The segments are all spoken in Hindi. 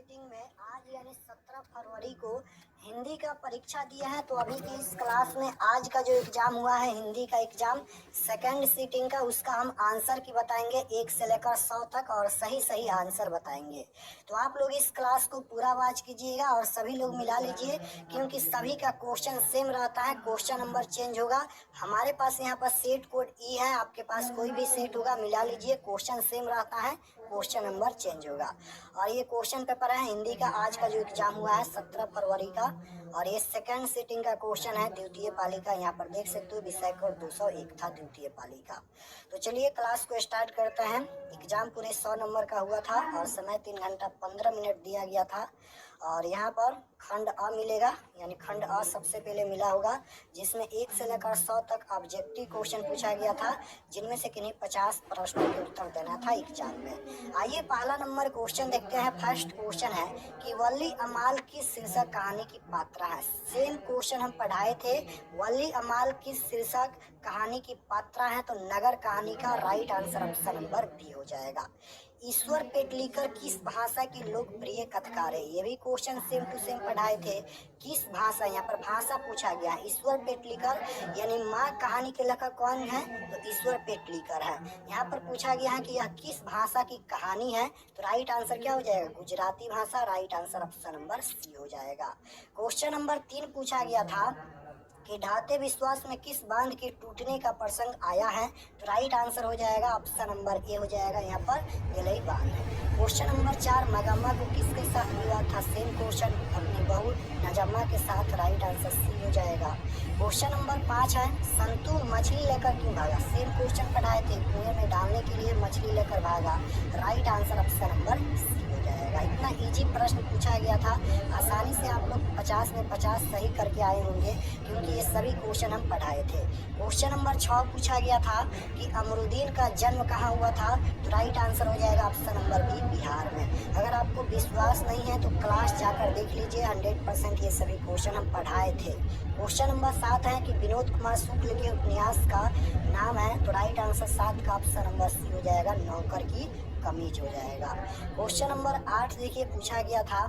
सीटिंग में आज यानी 17 फरवरी को हिंदी का परीक्षा दिया है। तो अभी की इस क्लास में आज का जो एग्जाम हुआ है हिंदी का एग्जाम सेकंड सीटिंग का, उसका हम आंसर की बताएंगे 1 से लेकर 100 तक और सही सही आंसर बताएंगे। तो आप लोग इस क्लास को पूरा वॉच कीजिएगा और सभी लोग मिला लीजिए, क्योंकि सभी का क्वेश्चन सेम रहता है, क्वेश्चन नंबर चेंज होगा। हमारे पास यहाँ पर सेट कोड ई है, आपके पास कोई भी सेट होगा, मिला लीजिए, क्वेश्चन सेम रहता है, क्वेश्चन नंबर चेंज होगा। और ये क्वेश्चन पेपर है हिंदी का, आज का जो एग्जाम हुआ है 17 फरवरी का, और ये सेकंड सीटिंग का क्वेश्चन है द्वितीय पाली का। यहाँ पर देख सकते हो विषय कोड 201 था द्वितीय पाली का। तो चलिए क्लास को स्टार्ट करते हैं। एग्जाम पूरे 100 नंबर का हुआ था और समय 3 घंटा 15 मिनट दिया गया था। और यहाँ पर खंड अ मिलेगा, यानी खंड अ सबसे पहले मिला होगा, जिसमें 1 से लेकर 100 तक ऑब्जेक्टिव क्वेश्चन पूछा गया था, जिनमें से किन्हीं 50 प्रश्नों के उत्तर देना था एग्जाम में। आइए पहला नंबर क्वेश्चन देखते हैं। फर्स्ट क्वेश्चन है कि वली अमाल किस शीर्षक कहानी की पात्रा है। सेम क्वेश्चन हम पढ़ाए थे, वली अमाल किस शीर्षक कहानी की पात्रा है, तो नगर कहानी का right answer option number B हो जाएगा। ईश्वर पेटलीकर किस भाषा की लोकप्रिय कथाकार है। ये भी क्वेश्चन सेम टू सेम पढ़ाए थे। किस भाषा, यहाँ पर भाषा पूछा गया है। ईश्वर पेटलीकर यानी माँ कहानी के लेखक कौन है, तो ईश्वर पेटलीकर है। यहाँ पर पूछा गया है कि यह किस भाषा की कहानी है, तो राइट आंसर क्या हो जाएगा, गुजराती भाषा। Right answer option number C हो जाएगा। क्वेश्चन नंबर 3 पूछा गया था कि ढाते विश्वास में किस बांध के टूटने का प्रसंग आया है, तो राइट आंसर हो जाएगा ऑप्शन नंबर ए हो जाएगा, यहाँ पर गलई बांध है। क्वेश्चन नंबर 4 नजम्मा को किसके साथ विवाद था। सेम क्वेश्चन अपनी बहू नजम्मा के साथ। राइट आंसर सी हो जाएगा। क्वेश्चन नंबर 5 है संतू मछली लेकर क्यों भागा। सेम क्वेश्चन पढ़ाए थे, कुएं में डालने के लिए मछली लेकर भागा। Right answer option number C हो जाएगा। इतना इजी प्रश्न पूछा गया था, आसानी से आप लोग 50 में 50 सही करके आए होंगे, क्योंकि ये सभी क्वेश्चन हम पढ़ाए थे। क्वेश्चन नंबर 6 पूछा गया था कि अमरुद्दीन का जन्म कहाँ हुआ था, तो राइट आंसर हो जाएगा ऑप्शन नंबर बी, बिहार में। अगर आपको विश्वास नहीं है तो क्लास जाकर देख लीजिए, 100% ये सभी क्वेश्चन हम पढ़ाए थे। क्वेश्चन नंबर 7 है कि विनोद कुमार शुक्ल के उपन्यास का नाम है, तो राइट आंसर 7 का ऑप्शन नंबर सी हो जाएगा, नौकर की कमीज हो जाएगा। क्वेश्चन नंबर 8 देखिए पूछा गया था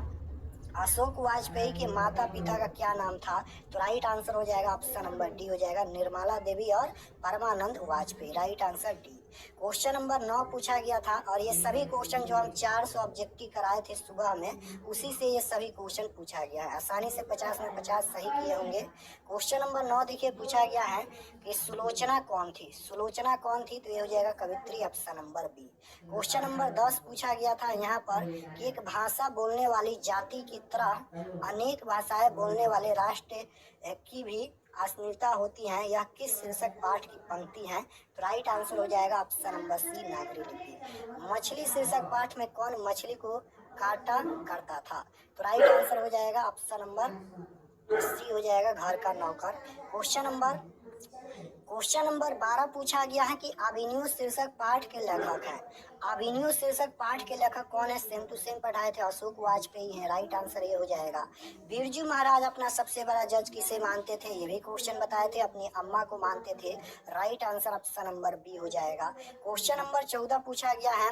अशोक वाजपेयी के माता पिता का क्या नाम था, तो राइट आंसर हो जाएगा ऑप्शन नंबर डी हो जाएगा, निर्मला देवी और Parmanand Vajpayee. Right answer D. Question number 9 पूछा गया था, और ये सभी क्वेश्चन जो हम 400 ऑब्जेक्टिव कराए थे सुबह में, उसी से ये सभी क्वेश्चन पूछा गया है। आसानी से 50 में 50 सही किए होंगे। क्वेश्चन नंबर 9 देखिए पूछा गया है कि सुलोचना कौन थी। सुलोचना कौन थी, तो ये हो जाएगा कवित्री, option number B. Question number 10 पूछा गया था यहाँ पर कि एक भाषा बोलने वाली जाति की तरह अनेक भाषाएं बोलने वाले राष्ट्र की भी अस्मिता होती हैं, यह किस शीर्षक पाठ की पंक्ति है, तो राइट आंसर हो जाएगा ऑप्शन नंबर सी, नागरी लिपि। मछली शीर्षक पाठ में कौन मछली को काटा करता था, तो राइट आंसर हो जाएगा ऑप्शन नंबर सी हो जाएगा, घर का नौकर। क्वेश्चन नंबर 12 पूछा गया है कि अभिनव शीर्षक पाठ के लेखक हैं। अभिनव शीर्षक पाठ के लेखक कौन है, सेम टू सेम पढ़ाए थे, अशोक वाजपेयी है। राइट आंसर ये हो जाएगा। बिरजू महाराज अपना सबसे बड़ा जज किसे मानते थे, ये भी क्वेश्चन बताए थे, अपनी अम्मा को मानते थे। Right answer option number B हो जाएगा। क्वेश्चन नंबर 14 पूछा गया है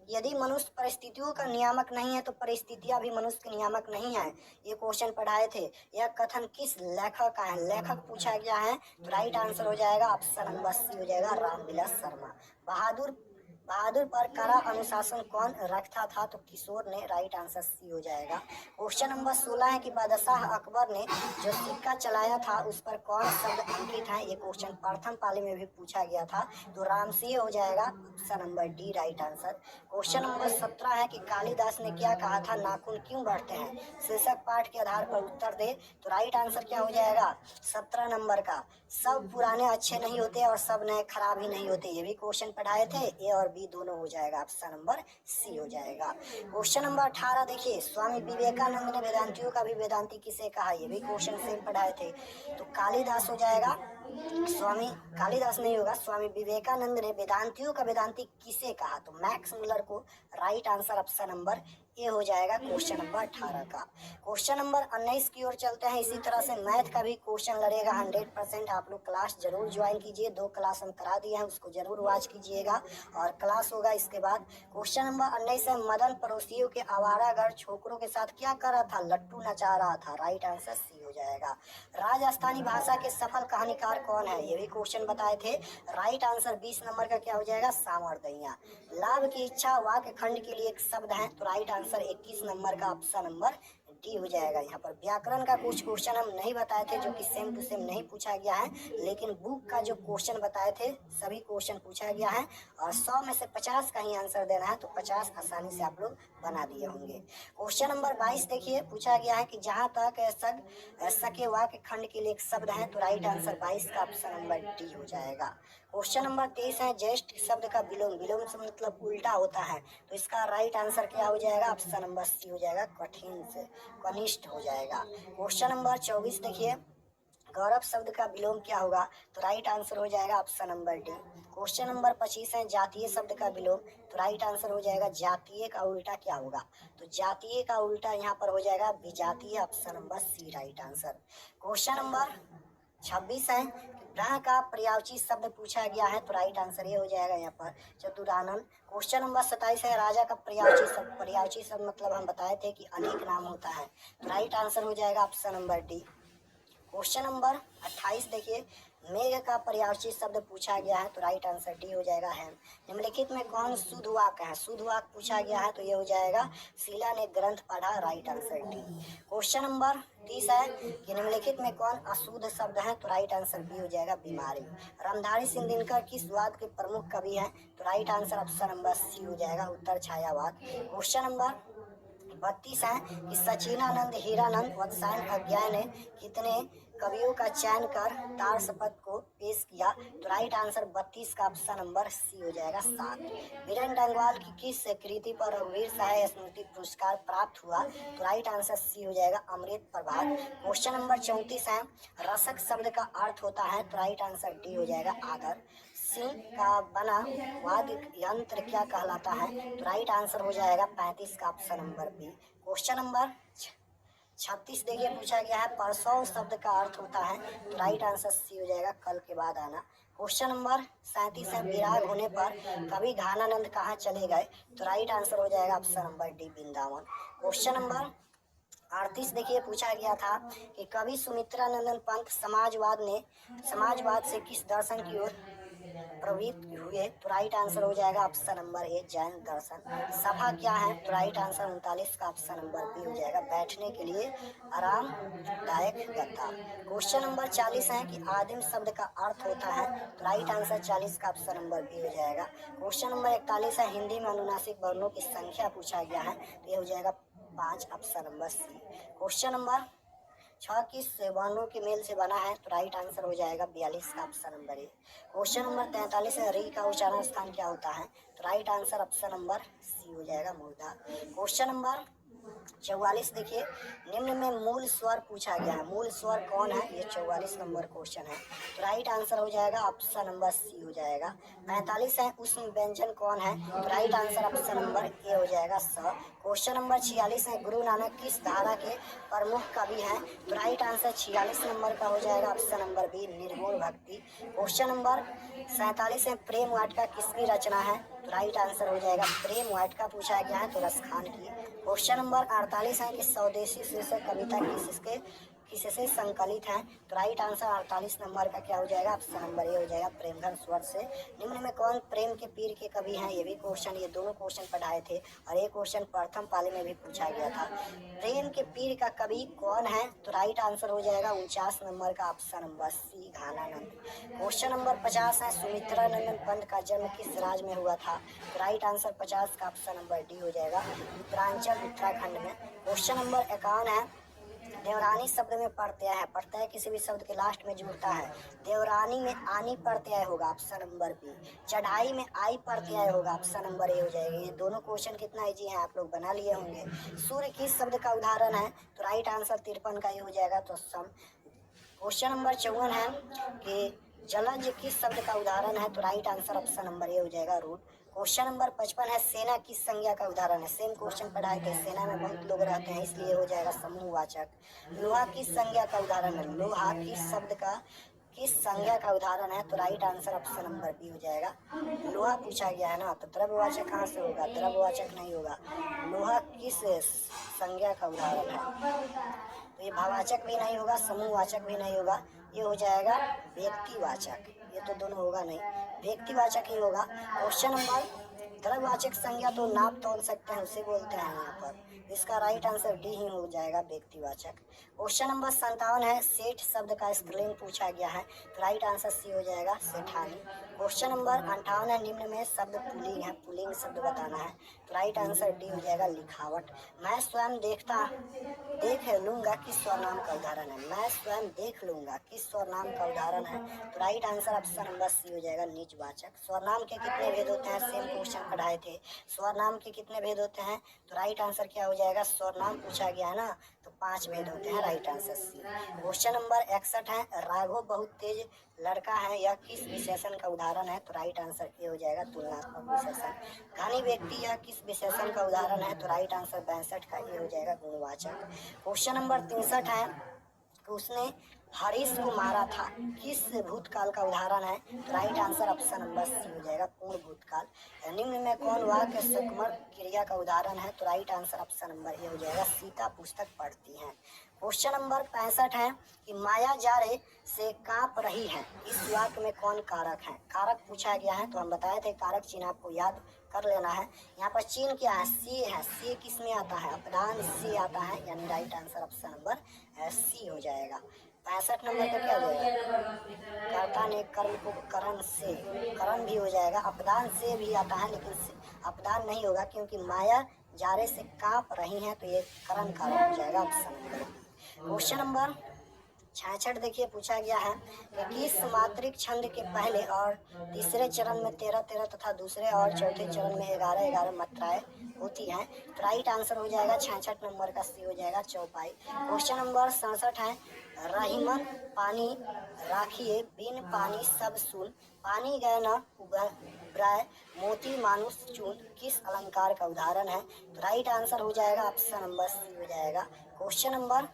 यदि मनुष्य परिस्थितियों का नियामक नहीं है तो परिस्थितियां भी मनुष्य के नियामक नहीं है। ये क्वेश्चन पढ़ाए थे। यह कथन किस लेखक का है, लेखक पूछा गया है, तो राइट आंसर हो जाएगा ऑप्शन नंबर सी हो जाएगा, रामविलास शर्मा। बहादुर पर कड़ा अनुशासन कौन रखता था, तो किशोर ने। राइट आंसर सी हो जाएगा। क्वेश्चन नंबर 16 है कि बादशाह अकबर ने जो सिक्का चलाया था उस पर कौन शब्द अंकित है। ये क्वेश्चन प्रथम पाली में भी पूछा गया था, तो रामसिंह हो जाएगा, option number D right answer. Question number 17 है कि कालिदास ने क्या कहा था, नाखून क्यों बढ़ते हैं। शीर्षक पाठ के आधार पर उत्तर दे, तो राइट आंसर क्या हो जाएगा, 17 नंबर का, सब पुराने अच्छे नहीं होते और सब नए खराब ही नहीं होते। ये भी क्वेश्चन पढ़ाए थे, ए और बी दोनों हो जाएगा, ऑप्शन नंबर सी हो जाएगा। क्वेश्चन नंबर 18 देखिए स्वामी विवेकानंद ने वेदांतियों का भी वेदांती किसे कहा, ये भी क्वेश्चन सेम पढ़ाए थे, तो कालिदास हो जाएगा। स्वामी कालिदास नहीं होगा, स्वामी विवेकानंद ने वेदांतियों का वेदांती किसे कहा, तो मैक्स मुलर को। राइट आंसर ऑप्शन नंबर ये हो जाएगा क्वेश्चन नंबर 18 का। क्वेश्चन नंबर 19 की ओर चलते हैं। इसी तरह से मैथ का भी क्वेश्चन लड़ेगा 100%। आप लोग क्लास जरूर ज्वाइन कीजिए। 2 क्लास हम करा दिए हैं, उसको जरूर वॉच कीजिएगा और क्लास होगा इसके बाद। क्वेश्चन नंबर 19 है, मदन पड़ोसियों के आवारागर छोकरों के साथ क्या कर रहा था? लट्टू नचा रहा था। राइट आंसर सी हो जाएगा। राजस्थानी भाषा के सफल कहानीकार कौन है? ये भी क्वेश्चन बताए थे। राइट आंसर 20 नंबर का क्या हो जाएगा? सामर्थ्य। लाभ की इच्छा वाक्य खंड के लिए एक शब्द है, तो राइट आंसर 21 नंबर का ऑप्शन नंबर डी हो जाएगा। यहाँ पर व्याकरण का कुछ क्वेश्चन हम नहीं बताए थे, जो कि सेम टू सेम नहीं पूछा गया है, लेकिन बुक का जो क्वेश्चन बताए थे सभी क्वेश्चन पूछा गया है और 100 में से 50 का ही आंसर देना है, तो 50 आसानी से आप लोग बना दिए होंगे। क्वेश्चन नंबर 22 देखिए, पूछा गया है कि जहाँ तक सके वाक्य खंड के लिए एक शब्द है, तो राइट आंसर 22 का ऑप्शन नंबर डी हो जाएगा। क्वेश्चन नंबर 23 है, ज्येष्ठ शब्द का विलोम, विलोम से मतलब उल्टा होता है, तो इसका राइट आंसर क्या हो जाएगा? ऑप्शन नंबर सी हो जाएगा, कठिन से कनिष्ठ हो जाएगा। क्वेश्चन नंबर 24 देखिए, गौरव शब्द का विलोम क्या होगा? तो राइट आंसर हो जाएगा option number D. Question number 25 है, जातीय शब्द का विलोम, तो राइट आंसर हो जाएगा जातीय का उल्टा क्या होगा? तो जातीय का उल्टा यहाँ पर हो जाएगा विजातीय, option number C right answer. Question number 26 है, ग्रह का पर्यायवाची शब्द पूछा गया है, तो राइट आंसर ये हो जाएगा यहाँ पर चतुरानन। क्वेश्चन नंबर 27 है, राजा का पर्यायवाची शब्द मतलब हम बताए थे कि अनेक नाम होता है, तो राइट आंसर हो जाएगा option number D. Question number 28 देखिए, मेघ का पर्यायवाची शब्द पूछा गया है, तो राइट आंसर डी हो जाएगा है। निम्नलिखित में कौन शुद्ध वाक्य है? शुद्ध वाक्य पूछा गया है, तो ये हो जाएगा शीला ने ग्रंथ पढ़ा, right answer D. Question number 30 है कि निम्नलिखित में कौन अशुद्ध शब्द है? तो राइट आंसर बी हो जाएगा बीमारी। रामधारी सिंह दिनकर किस वाद के प्रमुख कवि हैं? तो right answer option number C हो जाएगा उत्तर छायावाद। क्वेश्चन नंबर 32 है कि सचिनानंद, हीरानंद, वत्सायन अज्ञान ने कितने कवियों का चयन कर तार शपथ को पेश किया? तो राइट आंसर 32 का ऑप्शन नंबर सी हो जाएगा 7। बीरेन डंगवाल की किस कृति पर रघुवीर सहाय स्मृति पुरस्कार प्राप्त हुआ? तो राइट आंसर सी हो जाएगा अमृत प्रभात। क्वेश्चन नंबर 34 है, रसक शब्द का अर्थ होता है, तो राइट आंसर डी हो जाएगा आदर। सिंह का बना वाद्य यंत्र क्या कहलाता है? तो राइट आंसर हो जाएगा 35 का option number B. Question number 36 देखिए, पूछा गया है परसौं शब्द का अर्थ होता है, तो राइट आंसर सी हो जाएगा कल के बाद आना। क्वेश्चन नंबर 37 है, विराग होने पर कवि घानानंद कहाँ चले गए? तो राइट आंसर हो जाएगा option number D Vrindavan. Question number 38 देखिए, पूछा गया था कि कवि सुमित्रानंदन पंत समाजवाद से किस दर्शन की ओर प्रवृत्त हुए? तो राइट आंसर हो जाएगा ऑप्शन नंबर ए जैन दर्शन। सभा क्या है? तो राइट आंसर 39 का ऑप्शन नंबर बी हो जाएगा बैठने के लिए आरामदायक गद्दा। क्वेश्चन नंबर 40 है कि आदिम शब्द का अर्थ होता है, तो राइट आंसर 40 का ऑप्शन नंबर बी हो जाएगा। क्वेश्चन नंबर 41 है, हिंदी में अनुनासिक वर्णों की संख्या पूछा गया है, तो ये हो जाएगा 5, option number C. Question number 6 किस वर्णों के मेल से बना है? तो राइट आंसर हो जाएगा 42 का option number A. Question number 43 है, री का उच्चारण स्थान क्या होता है? तो right answer option number C हो जाएगा मूर्धा। क्वेश्चन नंबर 44 देखिए, निम्न में मूल स्वर पूछा गया है, मूल स्वर कौन है? ये 44 नंबर क्वेश्चन है, तो राइट आंसर हो जाएगा ऑप्शन नंबर सी हो जाएगा। 45 है, उष्म व्यंजन कौन है? तो right answer option number A हो जाएगा स। क्वेश्चन नंबर 46 है, गुरु नानक किस धारा के प्रमुख कवि हैं? तो राइट आंसर 46 नंबर का हो जाएगा ऑप्शन नंबर बी निर्गुण भक्ति। क्वेश्चन नंबर 47 है, प्रेम वाटिका किसकी रचना है? तो राइट आंसर हो जाएगा प्रेम वाटिका पूछा गया है, तो रसखान की। क्वेश्चन नंबर 48 है कि स्वदेशी शीर्षक कविता किससे संकलित है? तो राइट आंसर 48 नंबर का क्या हो जाएगा? ऑप्शन नंबर ए हो जाएगा प्रेमघन स्वर से। निम्न में कौन प्रेम के पीर के कवि हैं? ये भी क्वेश्चन, ये दोनों क्वेश्चन पढ़ाए थे और ये क्वेश्चन प्रथम पाली में भी पूछा गया था। प्रेम के पीर का कवि कौन है? तो राइट आंसर हो जाएगा 49 नंबर का option number C Ghananand. Question number 50 है, सुमित्रानंदन पंत का जन्म किस राज्य में हुआ था? तो राइट आंसर 50 का ऑप्शन नंबर डी हो जाएगा उत्तरांचल उत्तराखंड में। क्वेश्चन नंबर 51 है, देवरानी शब्द में प्रत्यय है, प्रत्यय किसी भी शब्द के लास्ट में जुड़ता है। देवरानी में आनी प्रत्यय होगा, ऑप्शन नंबर बी। चढ़ाई में आई प्रत्यय होगा, ऑप्शन नंबर ए हो जाएगा। ये दोनों क्वेश्चन कितना इजी है, आप लोग बना लिए होंगे। सूर्य किस शब्द का उदाहरण है? तो राइट आंसर 53 का ये हो जाएगा तो सम। क्वेश्चन नंबर 54 है कि जलज किस शब्द का उदाहरण है? तो right answer option number A हो जाएगा रूट। क्वेश्चन नंबर 55 है सेना किस संज्ञा का उदाहरण है। सेम क्वेश्चन पढ़ाए थे। सेना में बहुत लोग रहते हैं इसलिए हो जाएगा समूहवाचक। लोहा किस संज्ञा का उदाहरण है। लोहा किस शब्द का किस संज्ञा का उदाहरण है, तो right answer option number B हो जाएगा। लोहा पूछा गया है ना, तो द्रव्यवाचक कहाँ से होगा, द्रव्यवाचक नहीं होगा। लोहा किस संज्ञा का उदाहरण है, तो ये भाववाचक भी नहीं होगा, समूहवाचक भी नहीं होगा, ये हो जाएगा व्यक्तिवाचक। ये तो दोनों होगा नहीं, व्यक्तिवाचक ही होगा। क्वेश्चन नंबर द्रव्यवाचक संज्ञा तो नाप तोल सकते हैं उसे बोलते हैं यहाँ पर, इसका राइट आंसर डी ही हो जाएगा व्यक्तिवाचक। क्वेश्चन नंबर 57 है सेठ शब्द का स्पेलिंग पूछा गया है, तो राइट आंसर सी हो जाएगा सेठानी। क्वेश्चन नंबर 58 है निम्न में शब्द पुल्लिंग है, पुल्लिंग शब्द बताना है, तो राइट आंसर डी हो जाएगा लिखावट। मैं स्वयं देख लूंगा किस स्वरनाम का उदाहरण है। मैं स्वयं देख लूंगा किस स्वरनाम का उदाहरण है, तो right answer option number C हो जाएगा नीचवाचक। स्वरनाम के कितने भेद होते हैं, सेम क्वेश्चन पढ़ाए थे। स्वरनाम के कितने भेद होते हैं, तो राइट आंसर क्या हो जाएगा, स्वरनाम पूछा गया है ना, तो 5 भेद होते हैं, right answer C. Question number 61 है राघव बहुत तेज लड़का है, यह किस विशेषण का उदाहरण है, तो राइट आंसर ये हो जाएगा तुलनात्मक विशेषण। धनी व्यक्ति यह किस विशेषण का उदाहरण है, तो राइट आंसर 62 का ये हो जाएगा गुणवाचक। क्वेश्चन नंबर 63 है उसने हरीश को मारा था, किस भूतकाल का उदाहरण है, तो right answer option number C हो जाएगा पूर्ण भूतकाल। निम्न में कौन वाक्य सुकुमार क्रिया का उदाहरण है, तो right answer option number A हो जाएगा सीता पुस्तक पढ़ती है। क्वेश्चन नंबर 65 है कि माया जारे से कांप रही है, इस वाक्य में कौन कारक है। कारक पूछा गया है, तो हम बताए थे कारक चिन्ह आपको याद कर लेना है। यहाँ पर चिन्ह क्या है, सी है, सी किस में आता है, अपदान सी आता है, यानी right answer option number C हो जाएगा। 65 नंबर पे क्या हो जाएगा, कर्ता ने कर्म को करण से, करण भी हो जाएगा, अपदान से भी आता है लेकिन अपदान नहीं होगा क्योंकि माया जारे से कांप रही हैं, तो ये करण कारण हो जाएगा ऑप्शन नंबर। क्वेश्चन नंबर 66 देखिए पूछा गया है कि किस मात्रिक छंद के पहले और तीसरे चरण में 13-13 तथा दूसरे और चौथे चरण में 11-11 मात्राएं होती हैं, तो राइट आंसर हो जाएगा 66 नंबर का सी हो जाएगा चौपाई। क्वेश्चन नंबर 67 है रहीमन पानी राखिए बिन पानी सब सुन, पानी गए न उबराए मोती मानुष चून, किस अलंकार का उदाहरण है, तो राइट आंसर हो जाएगा ऑप्शन नंबर सी हो जाएगा। क्वेश्चन नंबर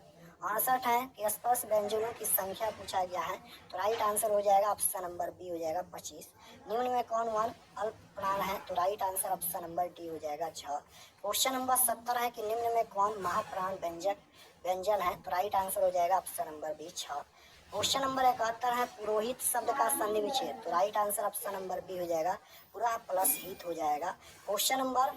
68 है कि स्पर्श व्यंजनों की संख्या पूछा गया है, तो राइट आंसर हो जाएगा ऑप्शन नंबर बी हो जाएगा 25। निम्न में कौन वन अल्प प्राण है, तो right answer option number D हो जाएगा 6। क्वेश्चन नंबर 70 है कि निम्न में कौन महाप्राण व्यंजन है, तो राइट आंसर हो जाएगा option number B 6। Question number 71 है पुरोहित शब्द का संधि विच्छेद, तो right answer option number B हो जाएगा पुरा प्लस हित हो जाएगा। क्वेश्चन नंबर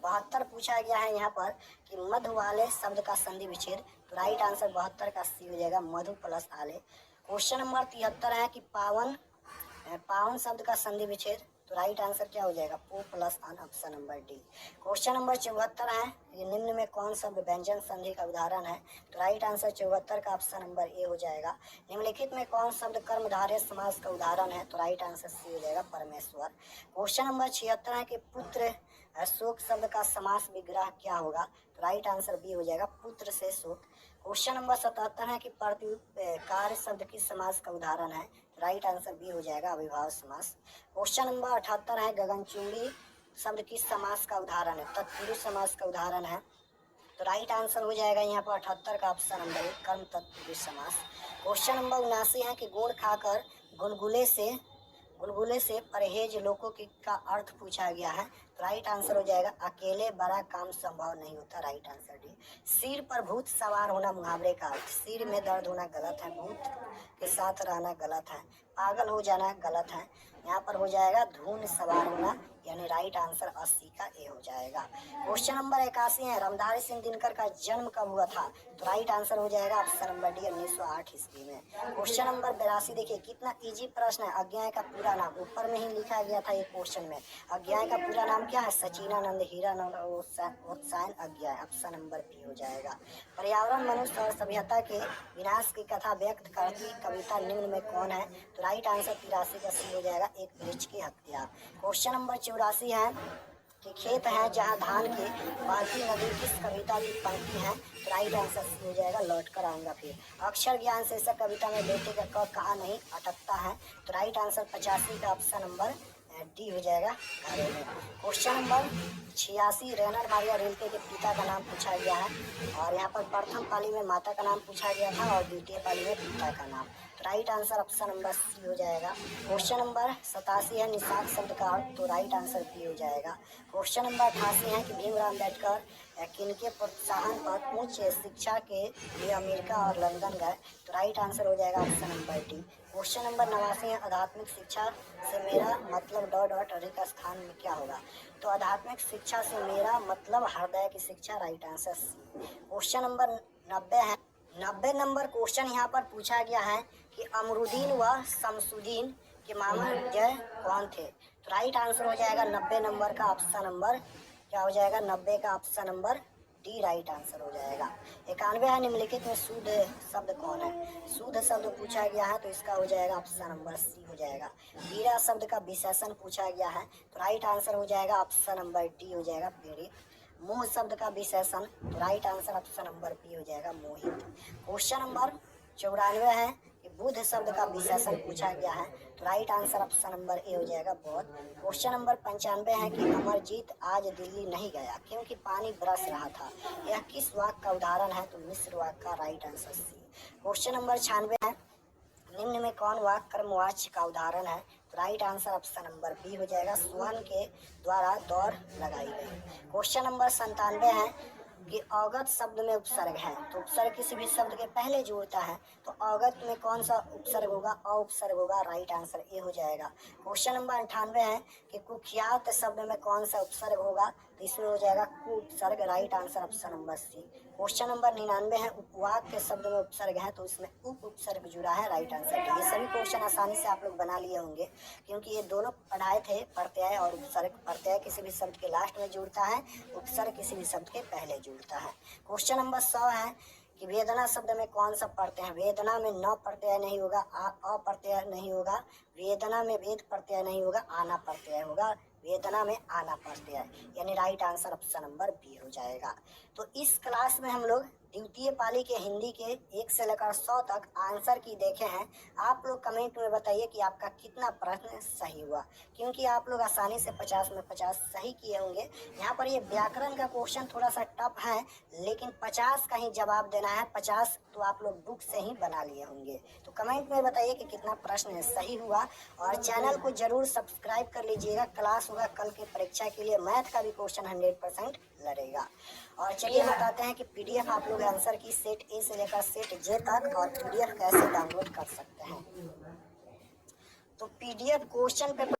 72 पूछा गया है यहाँ पर कि मधु वाले शब्द का संधि विच्छेद, तो राइट आंसर 72 का सी हो जाएगा मधु प्लस आले। क्वेश्चन नंबर 73 है कि पावन शब्द का संधि विच्छेद, तो राइट आंसर क्या हो जाएगा पो प्लस अन option number D. Question number 74 है कि निम्न में कौन शब्द व्यंजन संधि का उदाहरण है, तो राइट आंसर 74 का ऑप्शन नंबर ए हो जाएगा। निम्नलिखित में कौन शब्द कर्मधारय समास का उदाहरण है, तो राइट आंसर सी हो जाएगा परमेश्वर। क्वेश्चन नंबर 76 है कि पुत्र शोक शब्द का समास विग्रह क्या होगा, तो राइट आंसर बी हो जाएगा पुत्र से शोक। क्वेश्चन नंबर 77 है कि कार्य शब्द किस समास का उदाहरण है, तो राइट आंसर बी हो जाएगा अविभाव समास। क्वेश्चन नंबर 78 है गगनचुंबी शब्द किस समास का उदाहरण है, तत्पुरुष समास का उदाहरण है, तो राइट आंसर हो जाएगा यहाँ पर 78 का ऑप्शन नंबर कर्म तत्पुरुष समास। क्वेश्चन नंबर 79 है कि गुड़ खाकर गुलगुले से परहेज लोगों की का अर्थ पूछा गया है, तो राइट आंसर हो जाएगा अकेले बड़ा काम संभव नहीं होता, राइट आंसर डी। सिर पर भूत सवार होना मुहावरे का अर्थ, सिर में दर्द होना गलत है, भूत के साथ रहना गलत है, पागल हो जाना गलत है, यहाँ पर हो जाएगा धून सवार होना, यानी राइट आंसर 80 का ए हो जाएगा। क्वेश्चन नंबर 81 है रामधारी सिंह दिनकर का जन्म कब हुआ था, तो राइट आंसर हो जाएगा ऑप्शन नंबर डी 1908 ईस्वी में। क्वेश्चन नंबर 82 देखिए कितना इजी प्रश्न है, अज्ञाय का पूरा नाम ऊपर में ही लिखा गया था ये क्वेश्चन में। अज्ञाय का पूरा नाम क्या है, Sachinanand Hiranand उत्सायन अज्ञाय, option number B हो जाएगा। पर्यावरण मनुष्य और सभ्यता के विनाश की कथा व्यक्त करती कविता निम्न में कौन है, तो राइट आंसर 83 का सी हो जाएगा एक वृक्ष की हत्या। क्वेश्चन नंबर 84 है कि खेत है जहाँ धान के बहती नदी किस कविता की पंक्ति है, तो राइट आंसर सी हो जाएगा लौट कर आऊंगा फिर। अक्षर ज्ञान शीर्षक कविता में बेटे का क कहाँ नहीं अटकता है, तो राइट आंसर 85 का ऑप्शन नंबर डी हो जाएगा घरेलू। क्वेश्चन नंबर 86 रेनर मारिया रिल्के के पिता का नाम पूछा गया है और यहाँ पर प्रथम पाली में माता का नाम पूछा गया था और द्वितीय पाली में पिता का नाम। Right answer option number C हो जाएगा। क्वेश्चन नंबर 87 है निषाद शब्द का अर्थ, तो राइट आंसर बी हो जाएगा। क्वेश्चन नंबर 88 है कि भीमराव अम्बेडकर किनके प्रोत्साहन पर उच्च शिक्षा के लिए अमेरिका और लंदन गए, तो राइट आंसर हो जाएगा option number D. Question number 89 है आध्यात्मिक शिक्षा से मेरा मतलब डॉट डॉट अधिक स्थान में क्या होगा, तो आध्यात्मिक शिक्षा से मेरा मतलब हृदय की शिक्षा, right answer C. Question number 90 है 90 नंबर क्वेश्चन यहाँ पर पूछा गया है कि अमरुद्दीन व शमसुद्दीन के मामा जय कौन थे, तो राइट आंसर हो जाएगा 90 नंबर का ऑप्शन नंबर क्या हो जाएगा 90 का option number D right answer हो जाएगा। 91 है निम्नलिखित में शुद्ध शब्द कौन है, शुद्ध शब्द पूछा गया है तो इसका हो जाएगा ऑप्शन नंबर सी हो जाएगा। पीड़ा शब्द का विशेषण पूछा गया है तो राइट आंसर हो जाएगा ऑप्शन नंबर डी हो जाएगा पीड़ित। मोह शब्द का विशेषण तो right answer option number B हो जाएगा मोहित। क्वेश्चन नंबर 94 है कि बुद्ध शब्द का विशेषण पूछा गया है तो right answer option number A हो जाएगा बौद्ध। क्वेश्चन नंबर 95 है कि अमरजीत आज दिल्ली नहीं गया क्योंकि पानी बरस रहा था, यह किस वाक्य का उदाहरण है, तो मिस्र वाक्य का, right answer C. Question number 96 है निम्न में कौन वाक्य कर्मवाच्य का उदाहरण है, तो right answer option number B हो जाएगा स्वर्ण के द्वारा दौड़ लगाई गई। क्वेश्चन नंबर 97 है कि अवगत शब्द में उपसर्ग है, तो उपसर्ग किसी भी शब्द के पहले जोड़ता है, तो अवगत में कौन सा उपसर्ग होगा, अ उपसर्ग होगा, राइट आंसर ए हो जाएगा। क्वेश्चन नंबर 98 है कि कुख्यात शब्द में कौन सा उपसर्ग होगा, तो इसमें हो जाएगा कु उपसर्ग, right answer option number C. Question number 99 है उपवाक के शब्द में उपसर्ग है तो इसमें उप उपसर्ग जुड़ा है, राइट आंसर डी। ये सभी क्वेश्चन आसानी से आप लोग बना लिए होंगे क्योंकि ये दोनों पढ़ाए थे, प्रत्यय और उपसर्ग। प्रत्यय किसी भी शब्द के लास्ट में जुड़ता है, उपसर्ग किसी भी शब्द के पहले जुड़ता है। क्वेश्चन नंबर 100 है कि वेदना शब्द में कौन सा प्रत्यय है, वेदना में न प्रत्यय नहीं होगा, अ प्रत्यय नहीं होगा, वेदना में वेद प्रत्यय नहीं होगा, आना प्रत्यय होगा, वेदना में आना प्रत्यय, यानी right answer option number B हो जाएगा। तो इस क्लास में हम लोग द्वितीय पाली के हिंदी के 1 से लेकर 100 तक आंसर की देखे हैं। आप लोग कमेंट में बताइए कि आपका कितना प्रश्न सही हुआ, क्योंकि आप लोग आसानी से 50 में 50 सही किए होंगे। यहाँ पर ये व्याकरण का क्वेश्चन थोड़ा सा टफ है, लेकिन 50 का ही जवाब देना है, 50 तो आप लोग बुक से ही बना लिए होंगे। तो कमेंट में बताइए कि कितना प्रश्न सही हुआ और चैनल को जरूर सब्सक्राइब कर लीजिएगा। क्लास होगा कल के परीक्षा के लिए, मैथ का भी क्वेश्चन 100% लड़ेगा। और चलिए बताते हैं कि पीडीएफ आप लोग आंसर की सेट ए से लेकर सेट जे तक और पीडीएफ कैसे डाउनलोड कर सकते हैं। तो पीडीएफ क्वेश्चन पेपर